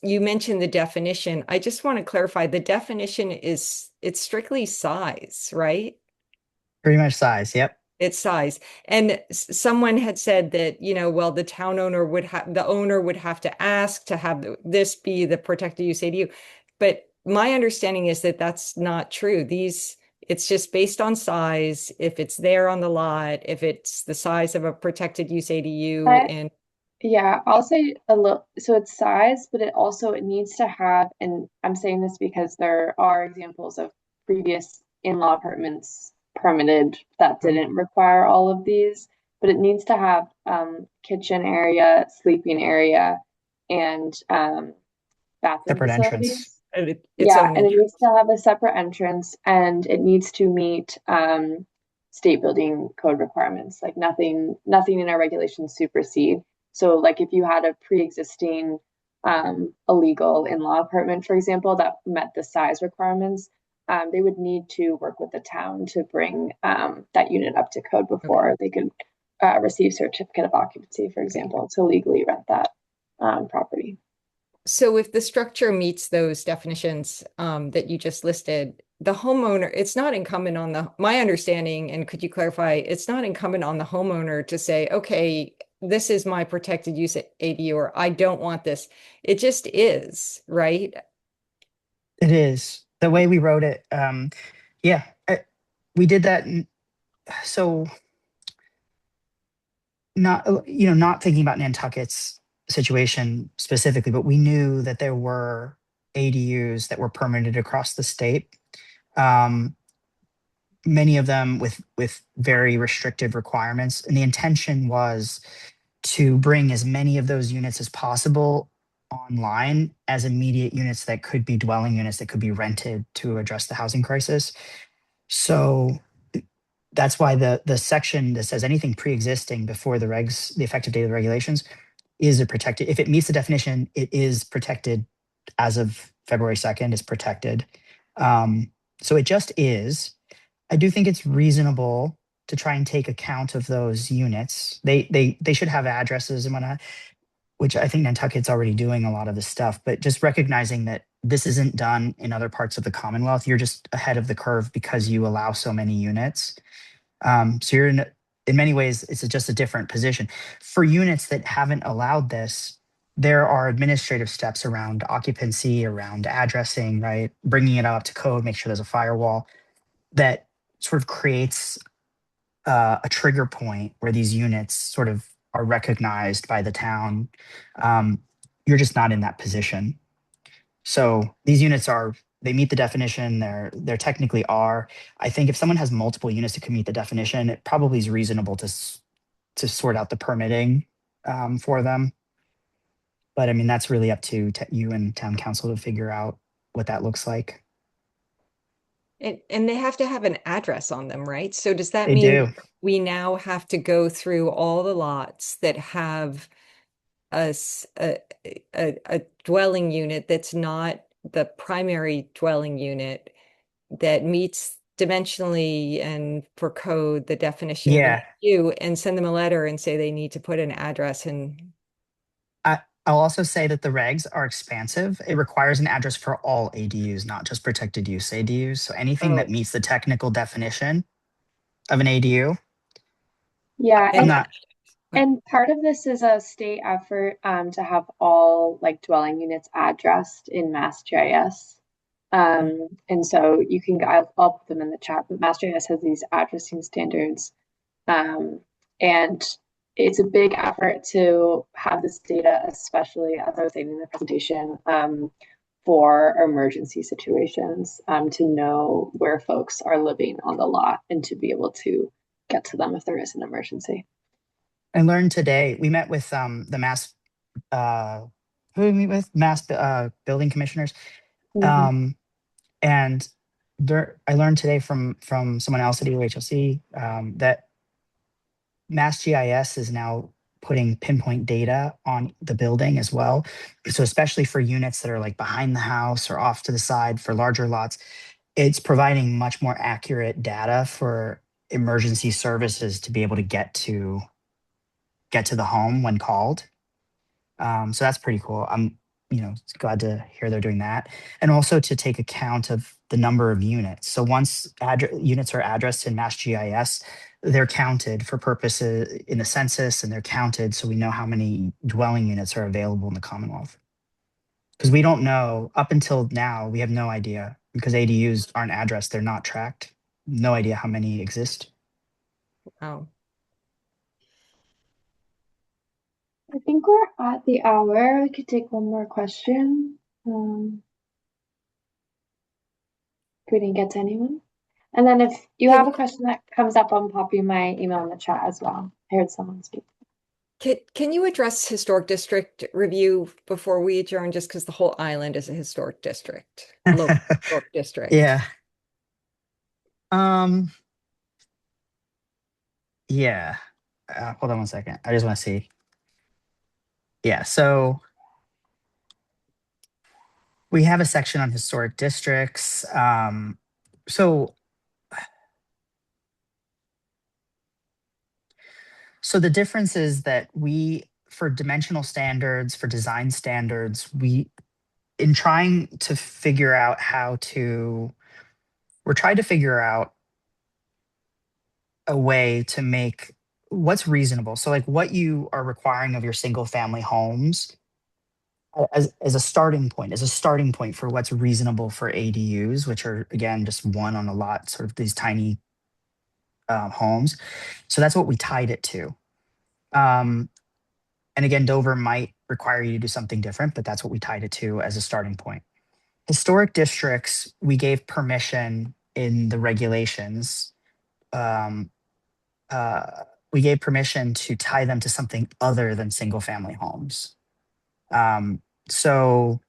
you mentioned the definition. I just want to clarify, the definition is it's strictly size, right? Pretty much size. Yep. It's size. And someone had said that, well, the owner would have to ask to have this be the protected use ADU. But my understanding is that that's not true. It's just based on size. If it's there on the lot, if it's the size of a protected use ADU, and Yeah, I'll say a little. So it's size, but it needs to have, and I'm saying this because there are examples of previous in-law apartments permitted that didn't require all of these, but it needs to have kitchen area, sleeping area, and bathroom Separate entrance. facilities. its Yeah, own and it needs to have a separate entrance, and it needs to meet state building code requirements. Like nothing in our regulations supersede. So like if you had a pre-existing illegal in-law apartment, for example, that met the size requirements, they would need to work with the town to bring that unit up to code before they could receive certificate of occupancy, for example, to legally rent that property. So if the structure meets those definitions that you just listed, the homeowner, it's not incumbent on my understanding, and could you clarify, it's not incumbent on the homeowner to say, okay, this is my protected use ADU, or I don't want this. It just is, right? It is. The way we wrote it, yeah, we did that. So not thinking about Nantucket's situation specifically, but we knew that there were ADUs that were permitted across the state. Many of them with very restrictive requirements, and the intention was to bring as many of those units as possible online as immediate units that could be dwelling units that could be rented to address the housing crisis. So that's why the section that says anything pre-existing before the effective date of the regulations is a protected. If it meets the definition, it is protected as of February 2nd. It's protected. So it just is. I do think it's reasonable to try and take account of those units. They should have addresses and whatnot, which I think Nantucket's already doing a lot of this stuff. But just recognizing that this isn't done in other parts of the Commonwealth, you're just ahead of the curve because you allow so many units. So you're in many ways, it's just a different position. For units that haven't allowed this, there are administrative steps around occupancy, around addressing, right? Bringing it up to code, make sure there's a firewall that sort of creates a trigger point where these units sort of are recognized by the town. You're just not in that position. So these units they meet the definition. They're technically are. I think if someone has multiple units that can meet the definition, it probably is reasonable to sort out the permitting for them. But I mean, that's really up to you and town council to figure out what that looks like. And they have to have an address on them, right? So does that They mean do. we now have to go through all the lots that have a dwelling unit that's not the primary dwelling unit that meets dimensionally and for code the definition of an ADU, and send them a letter and say they need to put an address in? I'll also say that the regs are expansive. It requires an address for all ADUs, not just protected use ADUs. So anything that meets the technical definition of an ADU. Yeah, and part of this is a state effort to have all like dwelling units addressed in MassGIS. And so you can, I'll put them in the chat, but MassGIS has these addressing standards. And it's a big effort to have this data, especially as I was saying in the presentation, for emergency situations, to know where folks are living on the lot and to be able to get to them if there is an emergency. I learned today, we met with the Mass, who did we meet with? Mass building commissioners. Mhm. And I learned today from someone else at EOHLC that Mass GIS is now putting pinpoint data on the building as well. So especially for units that are like behind the house or off to the side for larger lots, it's providing much more accurate data for emergency services to be able to get to the home when called. So that's pretty cool. I'm, glad to hear they're doing that, and also to take account of the number of units. So once units are addressed in Mass GIS, they're counted for purposes in the census, and they're counted so we know how many dwelling units are available in the Commonwealth. Because we don't know, up until now, we have no idea, because ADUs aren't addressed, they're not tracked. No idea how many exist. Wow. I think we're at the hour. We could take one more question. If we didn't get to anyone. And then if you have a question that comes up, I'm popping my email in the chat as well. I heard someone speak. Can you address historic district review before we adjourn, just because the whole island is a historic district, local historic district? Yeah. Yeah. Hold on one second. I just want to see. Yeah. So we have a section on historic districts. So the difference is that for dimensional standards, for design standards, in trying to figure out we're trying to figure out a way to make what's reasonable. So like what you are requiring of your single family homes as a starting point for what's reasonable for ADUs, which are again just one on a lot, sort of these tiny homes. So that's what we tied it to. And again, Dover might require you to do something different, but that's what we tied it to as a starting point. Historic districts, we gave permission in the regulations. We gave permission to tie them to something other than single family homes. So,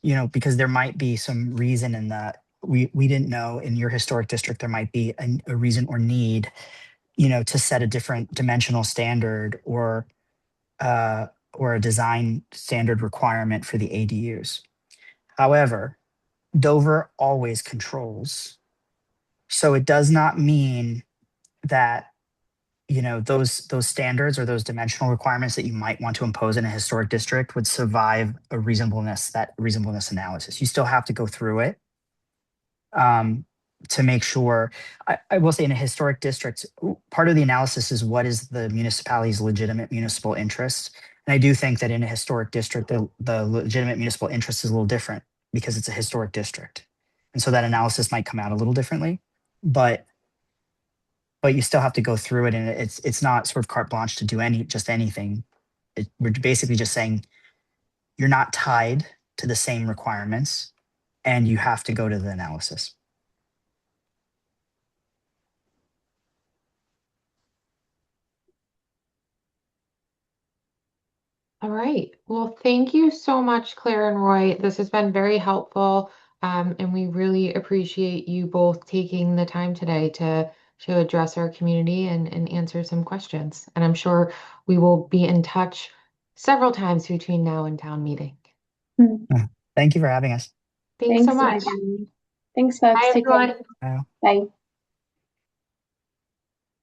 because there might be some reason in that we didn't know in your historic district, there might be a reason or need, to set a different dimensional standard or a design standard requirement for the ADUs. However, Dover always controls. So it does not mean that those standards or those dimensional requirements that you might want to impose in a historic district would survive that reasonableness analysis. You still have to go through it to make sure. I will say in a historic district, part of the analysis is what is the municipality's legitimate municipal interest. And I do think that in a historic district, the legitimate municipal interest is a little different because it's a historic district. And so that analysis might come out a little differently, but you still have to go through it, and it's not sort of carte blanche to do anything. We're basically just saying you're not tied to the same requirements, and you have to go to the analysis. All right. Well, thank you so much, Claire and Roy. This has been very helpful, and we really appreciate you both taking the time today to address our community and answer some questions. And I'm sure we will be in touch several times between now and town meeting. Thank you for having us. Thanks so much. Megan. Thanks, folks. Bye, Take care. everyone. Bye. Bye.